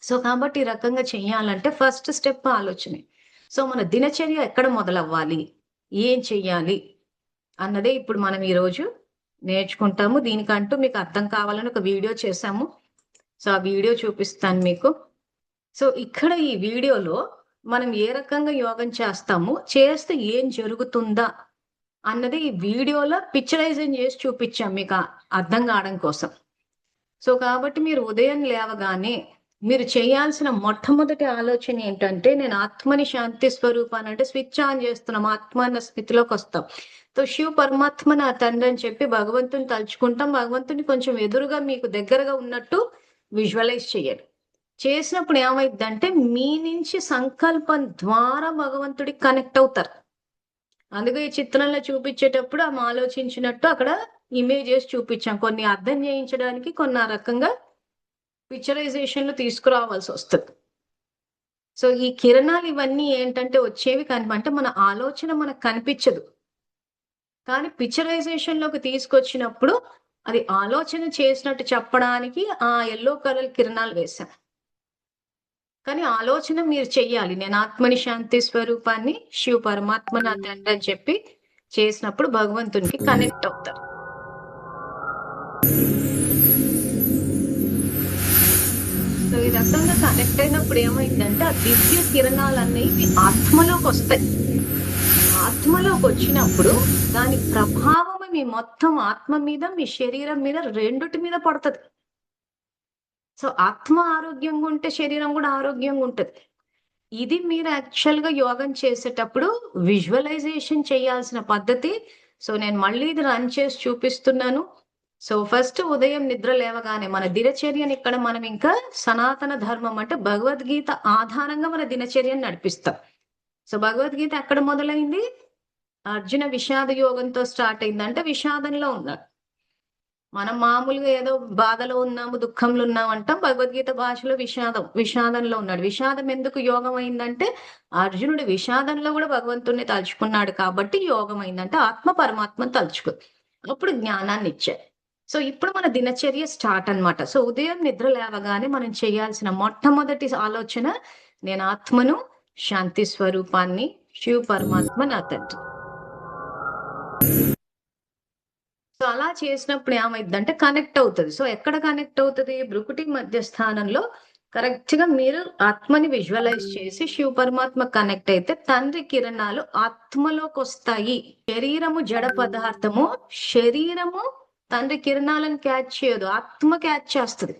So కాబట్టి ఈ రకంగా చెయ్యాలంటే ఫస్ట్ స్టెప్ ఆలోచనే. సో మన దినచర్య ఎక్కడ మొదలవ్వాలి? ఏం చెయ్యాలి? అన్నదే ఇప్పుడు మనం ఈరోజు నేర్చుకుంటాము. దీనికంటూ మీకు అర్థం కావాలని ఒక వీడియో చేశాము. సో ఆ వీడియో చూపిస్తాను మీకు. సో ఇక్కడ ఈ వీడియోలో మనం ఏ రకంగా యోగం చేస్తాము, చేస్తే ఏం జరుగుతుందా అన్నది ఈ వీడియోలో పిక్చరైజేషన్ చేసి చూపించాం మీకు అర్థం కావడం కోసం. సో కాబట్టి మీరు ఉదయం లేవగానే మీరు చేయాల్సిన మొట్టమొదటి ఆలోచన ఏంటంటే, నేను ఆత్మని శాంతి స్వరూపాన్ని అంటే స్విచ్ ఆన్ చేస్తున్నాం, ఆత్మ అన్న స్థితిలోకి వస్తాం. సో శివ పరమాత్మ నా తండ్రి అని చెప్పి భగవంతుని తలుచుకుంటాం. భగవంతుని కొంచెం ఎదురుగా మీకు దగ్గరగా ఉన్నట్టు విజువలైజ్ చేయాలి. చేసినప్పుడు ఏమైందంటే మీ నుంచి సంకల్పం ద్వారా భగవంతుడికి కనెక్ట్ అవుతారు. అందుకే ఈ చిత్రంలో చూపించేటప్పుడు ఆమె ఆలోచించినట్టు అక్కడ ఇమేజెస్ చూపించాం. కొన్ని అర్థం చేయించడానికి కొన్ని ఆ రకంగా పిక్చరైజేషన్లు తీసుకురావాల్సి వస్తుంది. సో ఈ కిరణాలు ఇవన్నీ ఏంటంటే వచ్చేవి అంటే మన ఆలోచన మనకు కనిపించదు, కానీ పిక్చరైజేషన్ లోకి తీసుకొచ్చినప్పుడు అది ఆలోచన చేసినట్టు చెప్పడానికి ఆ ఎల్లో కలర్ కిరణాలు వేశాం. కానీ ఆలోచన మీరు చెయ్యాలి. నేను ఆత్మని శాంతి స్వరూపాన్ని శివ పరమాత్మ నా తండ్రి అని చెప్పి చేసినప్పుడు భగవంతునికి కనెక్ట్ అవుతారు. సో ఈ రకంగా కనెక్ట్ అయినప్పుడు ఏమైందంటే ఆ దివ్య కిరణాలనేవి ఆత్మలోకి వస్తాయి. ఆత్మలోకి వచ్చినప్పుడు దాని ప్రభావం మీ మొత్తం ఆత్మ మీద, మీ శరీరం మీద, రెండుటి మీద పడుతుంది. సో ఆత్మ ఆరోగ్యంగా ఉంటే శరీరం కూడా ఆరోగ్యంగా ఉంటుంది. ఇది మీరు యాక్చువల్ గా యోగం చేసేటప్పుడు విజువలైజేషన్ చేయాల్సిన పద్ధతి. సో నేను మళ్ళీ ఇది రన్ చేసి చూపిస్తున్నాను. సో ఫస్ట్ ఉదయం నిద్ర లేవగానే మన దినచర్యని ఇక్కడ మనం ఇంకా సనాతన ధర్మం అంటే భగవద్గీత ఆధారంగా మన దినచర్యను నడిపిస్తాం. సో భగవద్గీత ఎక్కడ మొదలైంది? అర్జున విషాద యోగంతో స్టార్ట్ అయింది. అంటే విషాదంలో ఉన్నాడు. మనం మామూలుగా ఏదో బాధలో ఉన్నాము, దుఃఖంలో ఉన్నాం అంటాం. భగవద్గీత భాషలో విషాదంలో ఉన్నాడు. విషాదం ఎందుకు యోగం అయిందంటే అర్జునుడు విషాదంలో కూడా భగవంతుడిని తలుచుకున్నాడు కాబట్టి యోగం అయిందంటే ఆత్మ పరమాత్మను తలుచుకు అప్పుడు జ్ఞానాన్ని ఇచ్చాడు. సో ఇప్పుడు మన దినచర్య స్టార్ట్ అన్నమాట. సో ఉదయం నిద్ర లేవగానే మనం చేయాల్సిన మొట్టమొదటి ఆలోచన, నేను ఆత్మను శాంతి స్వరూపాన్ని శివ పరమాత్మ నా తండ్రి. సో అలా చేసినప్పుడు ఏమైందంటే కనెక్ట్ అవుతుంది. సో ఎక్కడ కనెక్ట్ అవుతుంది? భృకుటి మధ్య స్థానంలో కరెక్ట్ గా మీరు ఆత్మని విజువలైజ్ చేసి శివ పరమాత్మ కనెక్ట్ అయితే తండ్రి కిరణాలు ఆత్మలోకి వస్తాయి. శరీరము జడ పదార్థము, శరీరము తండ్రి కిరణాలను క్యాచ్ చేయదు, ఆత్మ క్యాచ్ చేస్తుంది.